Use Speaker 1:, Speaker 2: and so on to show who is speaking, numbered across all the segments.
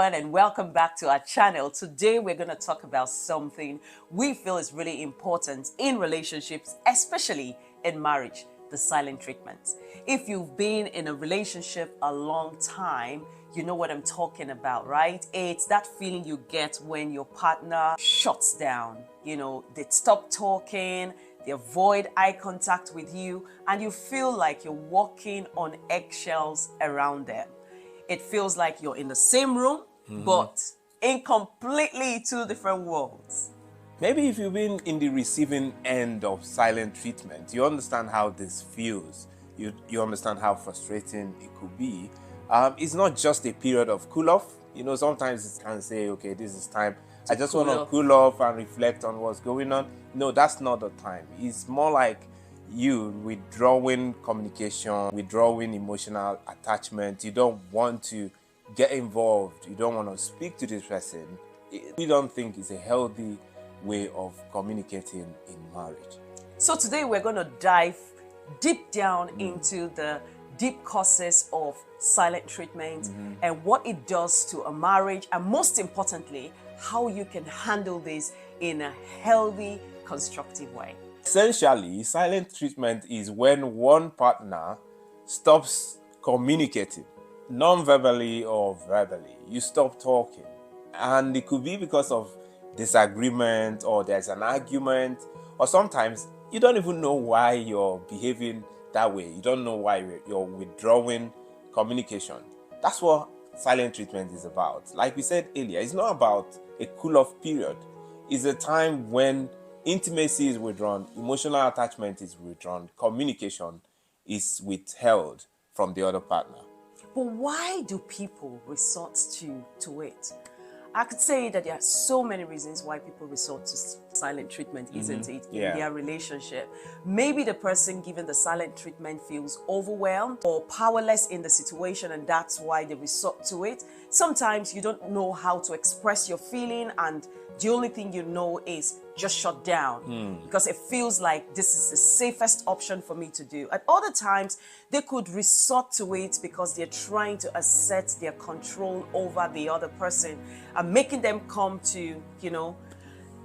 Speaker 1: everyone, and welcome back to our channel. Today we're going to talk about something we feel is really important in relationships, especially in marriage: the silent treatment. If you've been in a relationship a long time, you know what I'm talking about, right? It's that feeling you get when your partner shuts down. They stop talking, they avoid eye contact with you, and you feel like you're walking on eggshells around them. It feels like you're in the same room, but in completely two different worlds.
Speaker 2: Maybe if you've been in the receiving end of silent treatment, you understand how this feels. You understand how frustrating it could be. It's not just a period of cool off. Sometimes it can say, okay, this is time. I just want to cool off and reflect on what's going on. No, that's not the time. It's more like you withdrawing communication, withdrawing emotional attachment. You don't want to get involved. You don't want to speak to this person. We don't think it's a healthy way of communicating in marriage.
Speaker 1: So today we're going to dive deep down into the deep causes of silent treatment and what it does to a marriage, and most importantly, how you can handle this in a healthy, constructive way.
Speaker 2: Essentially, silent treatment is when one partner stops communicating, non-verbally or verbally. You stop talking. And it could be because of disagreement, or there's an argument, or sometimes you don't even know why you're behaving that way. You don't know why you're withdrawing communication. That's what silent treatment is about. Like we said earlier, it's not about a cool-off period. It's a time when intimacy is withdrawn, emotional attachment is withdrawn, communication is withheld from the other partner.
Speaker 1: But why do people resort to it? I could say that there are so many reasons why people resort to silent treatment, isn't it, in their relationship. Maybe the person given the silent treatment feels overwhelmed or powerless in the situation, and that's why they resort to it. Sometimes you don't know how to express your feeling, and the only thing you know is just shut down because it feels like this is the safest option for me to do. At other times, they could resort to it because they're trying to assert their control over the other person and making them come to,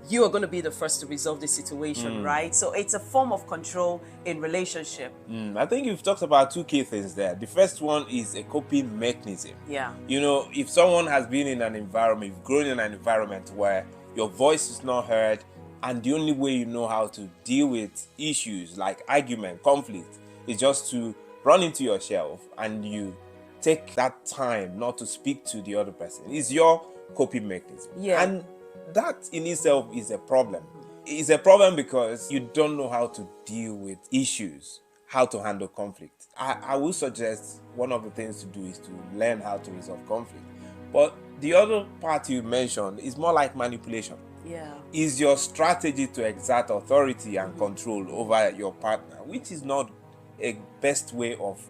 Speaker 1: you are going to be the first to resolve the situation, right? So it's a form of control in relationship.
Speaker 2: I think you've talked about two key things there. The first one is a coping mechanism.
Speaker 1: Yeah.
Speaker 2: If someone has been in an environment, you've grown in an environment where your voice is not heard, and the only way you know how to deal with issues like argument, conflict, is just to run into your shelf and you take that time not to speak to the other person. It's your coping mechanism.
Speaker 1: Yeah.
Speaker 2: And that in itself is a problem. It's a problem because you don't know how to deal with issues, how to handle conflict. I would suggest one of the things to do is to learn how to resolve conflict. But the other part you mentioned is more like manipulation.
Speaker 1: Yeah.
Speaker 2: Is your strategy to exert authority and control over your partner, which is not a best way of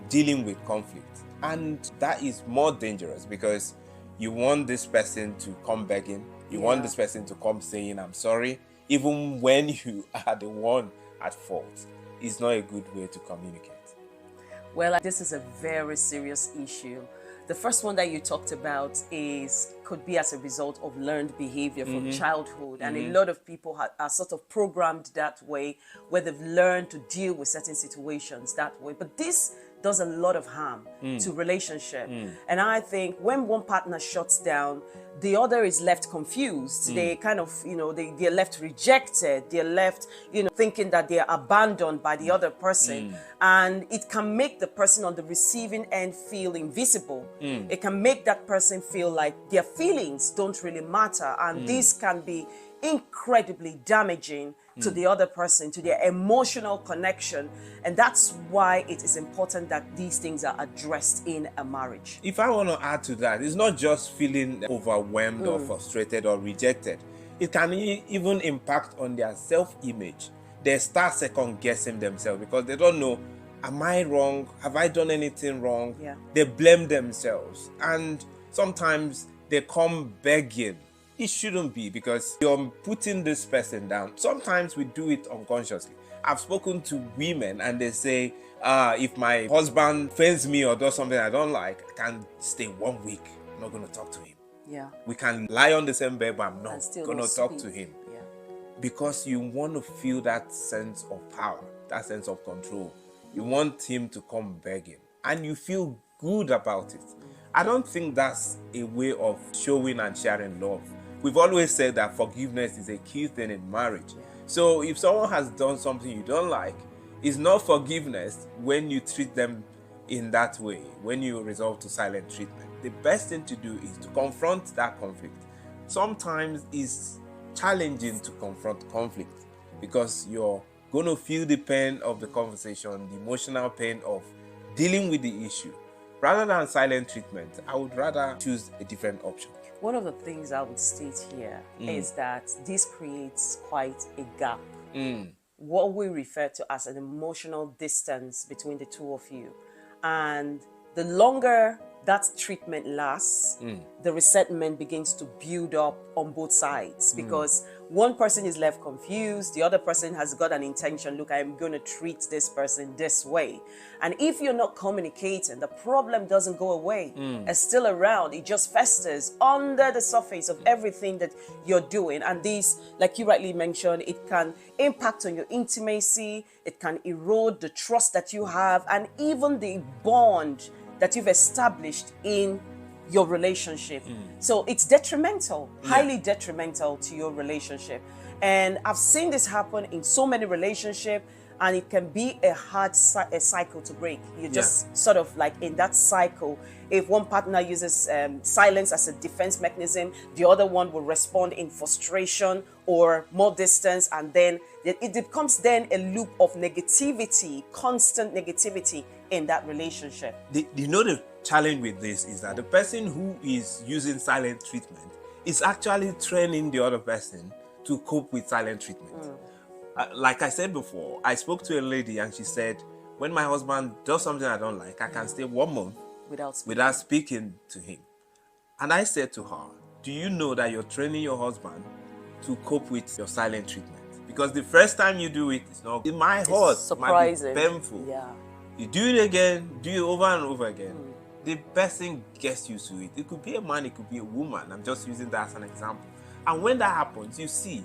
Speaker 2: dealing with conflict. And that is more dangerous because you want this person to come begging. You want this person to come saying, I'm sorry, even when you are the one at fault. It's not a good way to communicate.
Speaker 1: Well, this is a very serious issue. The first one that you talked about could be as a result of learned behavior from childhood. And a lot of people are sort of programmed that way, where they've learned to deal with certain situations that way. But this does a lot of harm to relationship. And I think when one partner shuts down, the other is left confused. They kind of, they're left rejected. They're left, thinking that they're abandoned by the other person. And it can make the person on the receiving end feel invisible. It can make that person feel like their feelings don't really matter. And this can be incredibly damaging to the other person, to their emotional connection. And that's why it is important that these things are addressed in a marriage.
Speaker 2: If I want to add to that, it's not just feeling overwhelmed or frustrated or rejected. It can even impact on their self-image. They start second-guessing themselves because they don't know, am I wrong? Have I done anything wrong?
Speaker 1: Yeah.
Speaker 2: They blame themselves. And sometimes they come begging. It shouldn't be, because you're putting this person down. Sometimes we do it unconsciously. I've spoken to women and they say, if my husband offends me or does something I don't like, I can stay 1 week. I'm not going to talk to him.
Speaker 1: Yeah.
Speaker 2: We can lie on the same bed, but I'm
Speaker 1: And
Speaker 2: not
Speaker 1: still
Speaker 2: going to
Speaker 1: not
Speaker 2: talk
Speaker 1: speak.
Speaker 2: to him.
Speaker 1: Yeah.
Speaker 2: Because you want to feel that sense of power, that sense of control. You want him to come begging, and you feel good about it. I don't think that's a way of showing and sharing love. We've always said that forgiveness is a key thing in marriage. So if someone has done something you don't like, it's not forgiveness when you treat them in that way, when you resort to silent treatment. The best thing to do is to confront that conflict. Sometimes it's challenging to confront conflict because you're going to feel the pain of the conversation, the emotional pain of dealing with the issue. Rather than silent treatment, I would rather choose a different option.
Speaker 1: One of the things I would state here is that this creates quite a gap. What we refer to as an emotional distance between the two of you. And the longer that treatment lasts, the resentment begins to build up on both sides because one person is left confused, the other person has got an intention, look, I'm going to treat this person this way. And if you're not communicating, the problem doesn't go away. It's still around. It just festers under the surface of everything that you're doing. And this, like you rightly mentioned, it can impact on your intimacy, it can erode the trust that you have, and even the bond that you've established in your relationship. So it's detrimental, highly detrimental to your relationship. And I've seen this happen in so many relationships, and it can be a hard cycle to break. You just sort of like in that cycle, if one partner uses silence as a defense mechanism, the other one will respond in frustration or more distance, and then it becomes then a loop of negativity, constant negativity in that relationship.
Speaker 2: You know, the challenge with this is that the person who is using silent treatment is actually training the other person to cope with silent treatment. Like I said before, I spoke to a lady and she said, when my husband does something I don't like, I can stay 1 month without speaking to him. And I said to her, do you know that you're training your husband to cope with your silent treatment? Because the first time you do it, it might hurt,
Speaker 1: surprising,
Speaker 2: it might be painful.
Speaker 1: Yeah.
Speaker 2: You do it again, do it over and over again. The person gets used to it. It could be a man, it could be a woman. I'm just using that as an example. And when that happens, you see,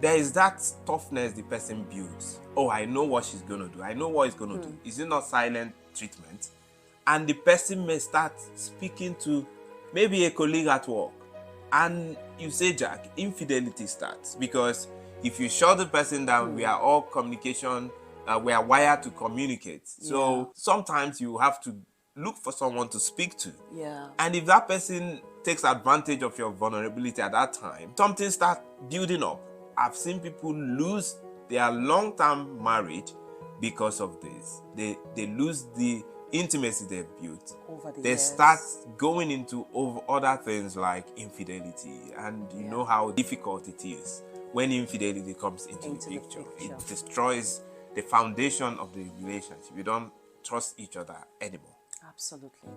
Speaker 2: there is that toughness the person builds. Oh, I know what she's going to do. I know what he's going to do. Is it not silent treatment? And the person may start speaking to maybe a colleague at work. And you say, Jack, infidelity starts. Because if you shut the person down, we are all communication, we are wired to communicate. So sometimes you have to look for someone to speak to.
Speaker 1: Yeah.
Speaker 2: And if that person takes advantage of your vulnerability at that time, something starts building up. I've seen people lose their long-term marriage because of this. They lose the intimacy they've built. They
Speaker 1: years.
Speaker 2: Start going into other things like infidelity. And you know how difficult it is when infidelity comes into the picture. It destroys the foundation of the relationship. You don't trust each other anymore.
Speaker 1: Absolutely.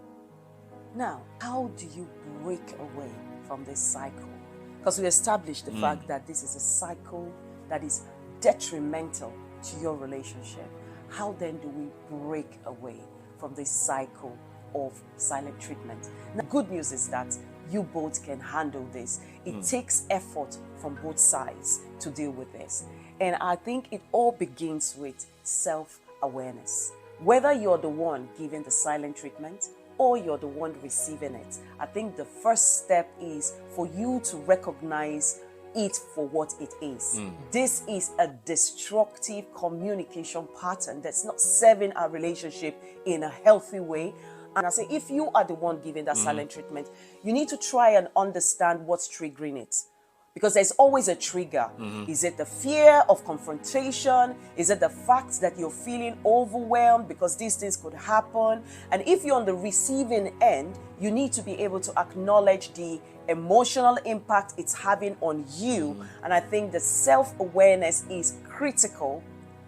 Speaker 1: Now, how do you break away from this cycle? Because we established the fact that this is a cycle that is detrimental to your relationship. How then do we break away from this cycle of silent treatment? Now, the good news is that you both can handle this. It takes effort from both sides to deal with this. And I think it all begins with self-awareness. Whether you're the one giving the silent treatment or you're the one receiving it, I think the first step is for you to recognize it for what it is. This is a destructive communication pattern that's not serving our relationship in a healthy way. And I say, if you are the one giving that silent treatment, you need to try and understand what's triggering it. Because there's always a trigger. Is it the fear of confrontation? Is it the fact that you're feeling overwhelmed because these things could happen? And if you're on the receiving end, you need to be able to acknowledge the emotional impact it's having on you. And I think the self-awareness is critical.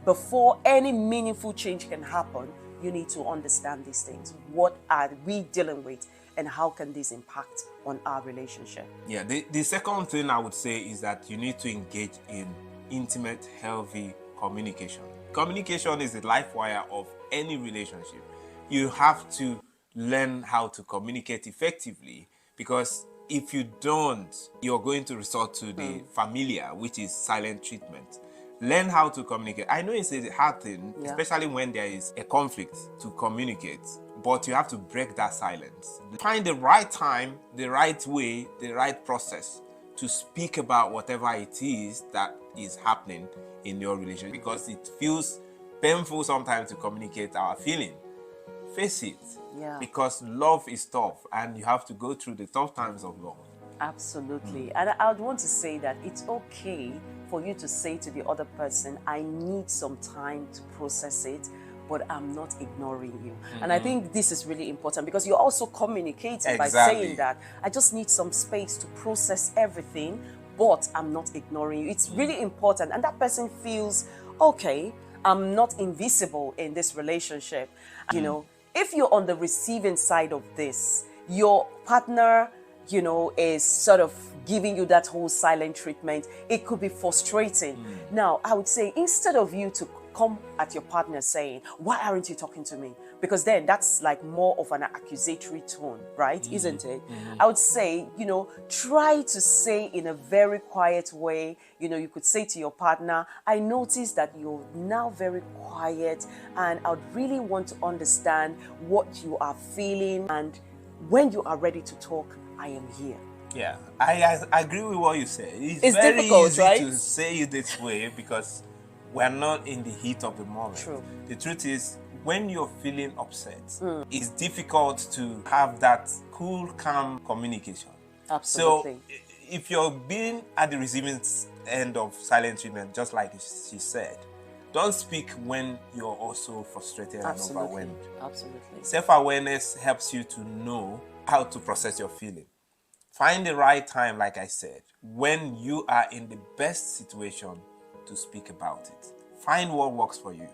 Speaker 1: Before any meaningful change can happen, you need to understand these things. What are we dealing with? And how can this impact on our relationship?
Speaker 2: Yeah, the second thing I would say is that you need to engage in intimate, healthy communication. Communication is the life wire of any relationship. You have to learn how to communicate effectively Because if you don't, you're going to resort to the familiar, which is silent treatment. Learn how to communicate. I know it's a hard thing, especially when there is a conflict, to communicate, but you have to break that silence. Find the right time, the right way, the right process to speak about whatever it is that is happening in your relationship, because it feels painful sometimes to communicate our feeling. Face it. Because love is tough and you have to go through the tough times of love.
Speaker 1: Absolutely. And I would want to say that it's okay for you to say to the other person, I need some time to process it, but I'm not ignoring you. And I think this is really important, because you're also communicating by saying that I just need some space to process everything, but I'm not ignoring you. It's really important. And that person feels, okay, I'm not invisible in this relationship. You know, if you're on the receiving side of this, your partner, you know, is sort of giving you that whole silent treatment, it could be frustrating. Now, I would say, instead of you to come at your partner saying, why aren't you talking to me? Because then that's like more of an accusatory tone, right? Isn't it? I would say, you know, try to say in a very quiet way. You know, you could say to your partner, I notice that you're now very quiet, and I would really want to understand what you are feeling, and when you are ready to talk, I am here.
Speaker 2: Yeah, I agree with what you say. It's very
Speaker 1: difficult,
Speaker 2: easy
Speaker 1: right?
Speaker 2: to say it this way because we're not in the heat of the moment.
Speaker 1: True.
Speaker 2: The truth is, when you're feeling upset, it's difficult to have that cool, calm communication.
Speaker 1: Absolutely.
Speaker 2: So if you're being at the receiving end of silent treatment, just like she said, don't speak when you're also frustrated and overwhelmed.
Speaker 1: Absolutely.
Speaker 2: Self-awareness helps you to know how to process your feeling. Find the right time, like I said, when you are in the best situation to speak about it. Find what works for you.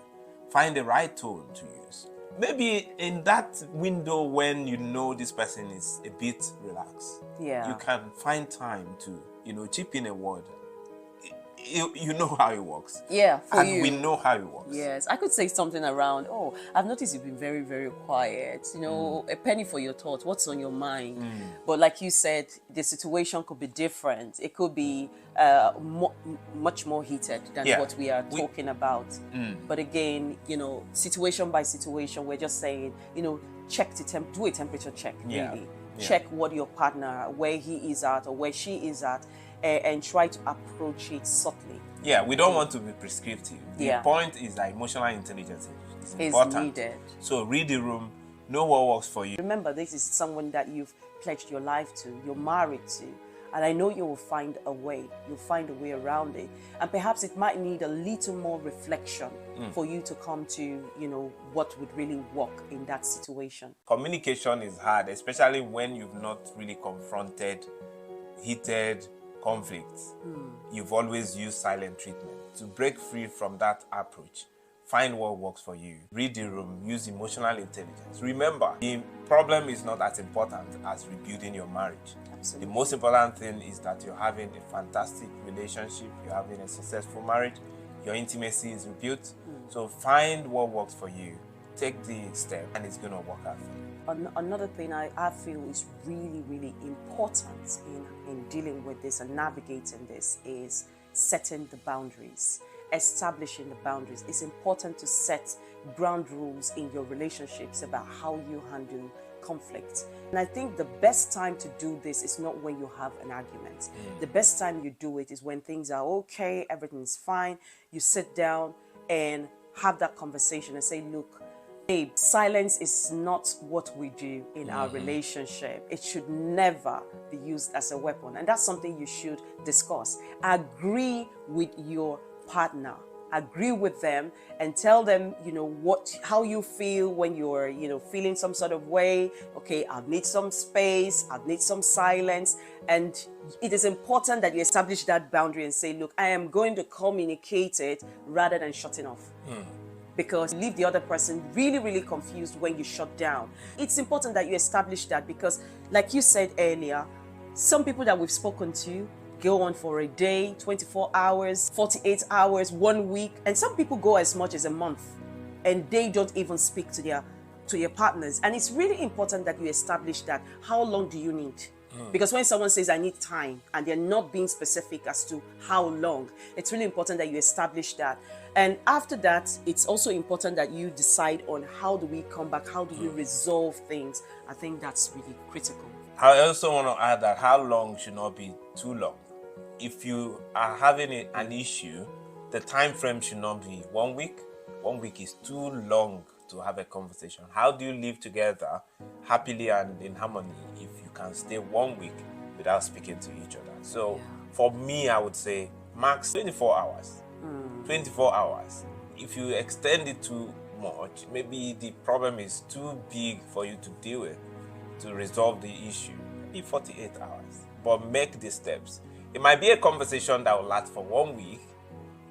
Speaker 2: Find the right tone to use. Maybe in that window when you know this person is a bit relaxed, you can find time to, you know, chip in a word. You know how it works.
Speaker 1: Yeah, for
Speaker 2: and
Speaker 1: you.
Speaker 2: we know how it works.
Speaker 1: Yes, I could say something around, oh, I've noticed you've been very, very quiet. You know, a penny for your thoughts. What's on your mind? But like you said, the situation could be different. It could be much more heated than what we are talking about. But again, you know, situation by situation, we're just saying, you know, do a temperature check, really. Check what your partner, where he is at or where she is at, and try to approach it subtly.
Speaker 2: Yeah, we don't want to be prescriptive. The point is that emotional intelligence is important.
Speaker 1: Needed.
Speaker 2: So read the room, know what works for you.
Speaker 1: Remember, this is someone that you've pledged your life to, you're married to, and I know you will find a way. You'll find a way around it. And perhaps it might need a little more reflection for you to come to, you know, what would really work in that situation.
Speaker 2: Communication is hard, especially when you've not really confronted heated conflicts. You've always used silent treatment. To break free from that approach, find what works for you. Read the room, use emotional intelligence. Remember, the problem is not as important as rebuilding your marriage.
Speaker 1: Absolutely.
Speaker 2: The most important thing is that you're having a fantastic relationship, you're having a successful marriage, your intimacy is rebuilt. So find what works for you, take the step, and it's going to work out for you.
Speaker 1: Another thing I feel is really, really important in dealing with this and navigating this is setting the boundaries, establishing the boundaries. It's important to set ground rules in your relationships about how you handle conflict. And I think the best time to do this is not when you have an argument. The best time you do it is when things are okay, everything's fine. You sit down and have that conversation and say, look, babe, silence is not what we do in our relationship. It should never be used as a weapon. And that's something you should discuss. Agree with your partner. Agree with them and tell them, you know, how you feel when you're, you know, feeling some sort of way. Okay, I'll need some space. I'll need some silence. And it is important that you establish that boundary and say, look, I am going to communicate it rather than shutting off. Because you leave the other person really, really confused when you shut down. It's important that you establish that because, like you said earlier, some people that we've spoken to go on for a day, 24 hours, 48 hours, 1 week, and some people go as much as a month, and they don't even speak to their partners. And it's really important that you establish that. How long do you need? Because when someone says, I need time, and they're not being specific as to how long, it's really important that you establish that. And after that, it's also important that you decide on how do we come back, how do we resolve things. I think that's really critical.
Speaker 2: I also want to add that how long should not be too long. If you are having an issue, the time frame should not be 1 week. 1 week is too long to have a conversation. How do you live together happily and in harmony if you can stay 1 week without speaking to each other? So for me, I would say max 24 hours. 24 hours. If you extend it too much, maybe the problem is too big for you to deal with, to resolve the issue. Maybe 48 hours. But make the steps. It might be a conversation that will last for 1 week,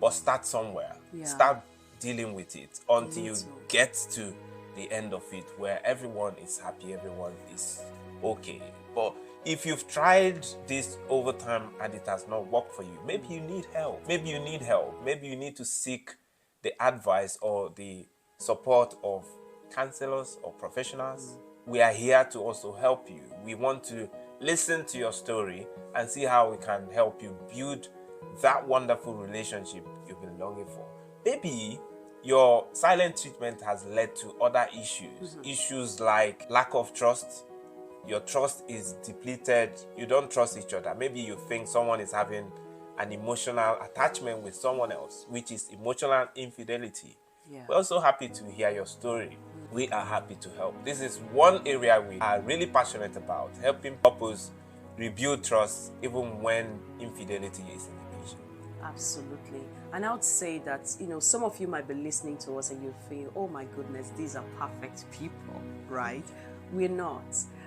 Speaker 2: but start somewhere. Start dealing with it until you get to the end of it where everyone is happy, everyone is okay. But if you've tried this over time and it has not worked for you, maybe you need help. Maybe you need help. Maybe you need to seek the advice or the support of counselors or professionals. We are here to also help you. We want to listen to your story and see how we can help you build that wonderful relationship you've been longing for. Maybe your silent treatment has led to other issues. Issues like lack of trust. Your trust is depleted. You don't trust each other. Maybe you think someone is having an emotional attachment with someone else, which is emotional infidelity. We're also happy to hear your story. We are happy to help. This is one area we are really passionate about, helping couples rebuild trust even when infidelity is in the picture.
Speaker 1: Absolutely. And I would say that, some of you might be listening to us and you feel, oh my goodness, these are perfect people, right? We're not.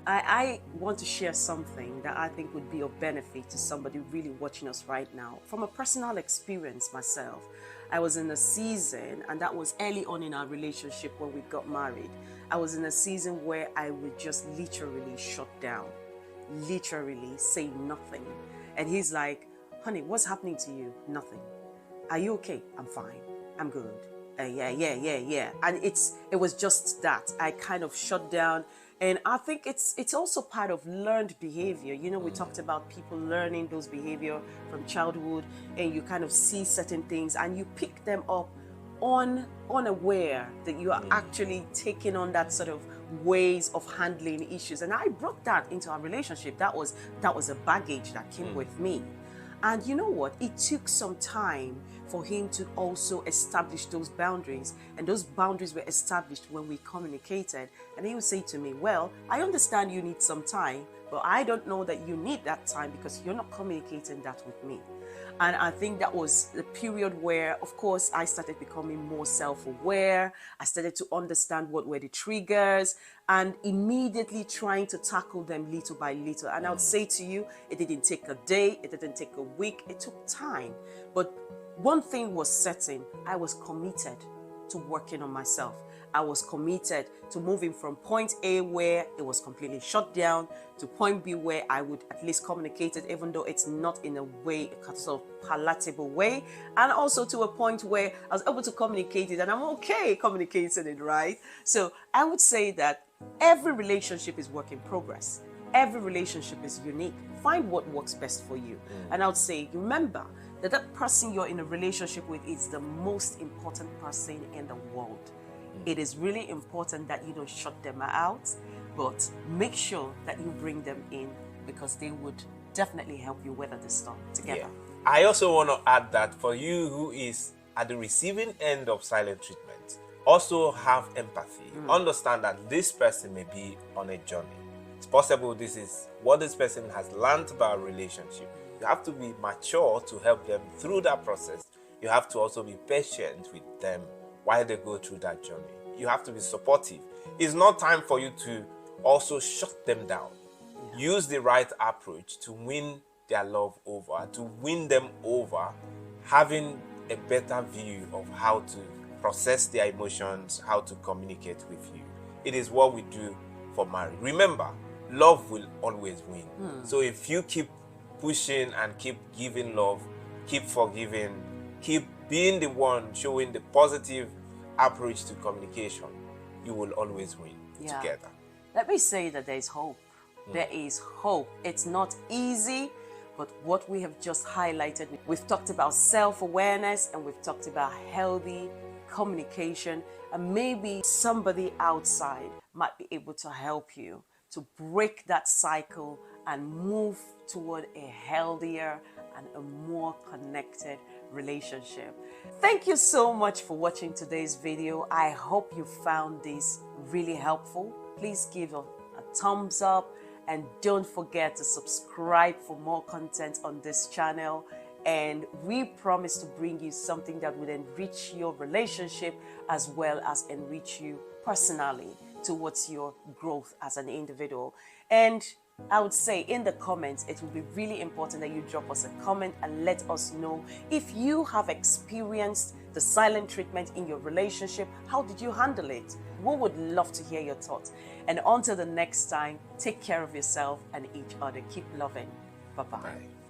Speaker 1: I want to share something that I think would be of benefit to somebody really watching us right now. From a personal experience myself, I was in a season, and that was early on in our relationship when we got married. I was in a season where I would just literally shut down, literally say nothing. And he's like, honey, what's happening to you? Nothing. Are you okay? I'm fine. I'm good. Yeah. And it was just that. I kind of shut down. And I think it's also part of learned behavior. We talked about people learning those behavior from childhood, and you kind of see certain things and you pick them up unaware that you are actually taking on that sort of ways of handling issues. And I brought that into our relationship. That was a baggage that came with me. And you know what? It took some time for him to also establish those boundaries. And those boundaries were established when we communicated. And he would say to me, well, I understand you need some time, but I don't know that you need that time because you're not communicating that with me. And I think that was the period where, of course, I started becoming more self-aware. I started to understand what were the triggers and immediately trying to tackle them little by little. And I would say to you, it didn't take a day, it didn't take a week, it took time. But one thing was certain, I was committed to working on myself. I was committed to moving from point A where it was completely shut down to point B where I would at least communicate it, even though it's not in a way, a sort of palatable way, and also to a point where I was able to communicate it and I'm okay communicating it, right? So I would say that every relationship is work in progress. Every relationship is unique. Find what works best for you. And I would say, remember that person you're in a relationship with is the most important person in the world. It is really important that you don't shut them out, but make sure that you bring them in because they would definitely help you weather the storm together.
Speaker 2: Yeah. I also want to add that for you who is at the receiving end of silent treatment, also have empathy. Understand that this person may be on a journey. It's possible this is what this person has learned about a relationship. You have to be mature to help them through that process. You have to also be patient with them while they go through that journey. You have to be supportive. It's not time for you to also shut them down. Use the right approach to win their love over, to win them over, having a better view of how to process their emotions, how to communicate with you. It is what we do for marriage. Remember, love will always win. So if you keep pushing and keep giving love, keep forgiving, keep being the one showing the positive approach to communication, you will always win together.
Speaker 1: Let me say that there's hope. There is hope. It's not easy, but what we have just highlighted, we've talked about self-awareness and we've talked about healthy communication, and maybe somebody outside might be able to help you to break that cycle and move toward a healthier and a more connected relationship. Thank you so much for watching today's video. I hope you found this really helpful. Please give a thumbs up and don't forget to subscribe for more content on this channel. And we promise to bring you something that will enrich your relationship as well as enrich you personally towards your growth as an individual. And I would say in the comments, it will be really important that you drop us a comment and let us know if you have experienced the silent treatment in your relationship. How did you handle it? We would love to hear your thoughts. And until the next time, take care of yourself and each other. Keep loving. Bye-bye.
Speaker 2: Bye.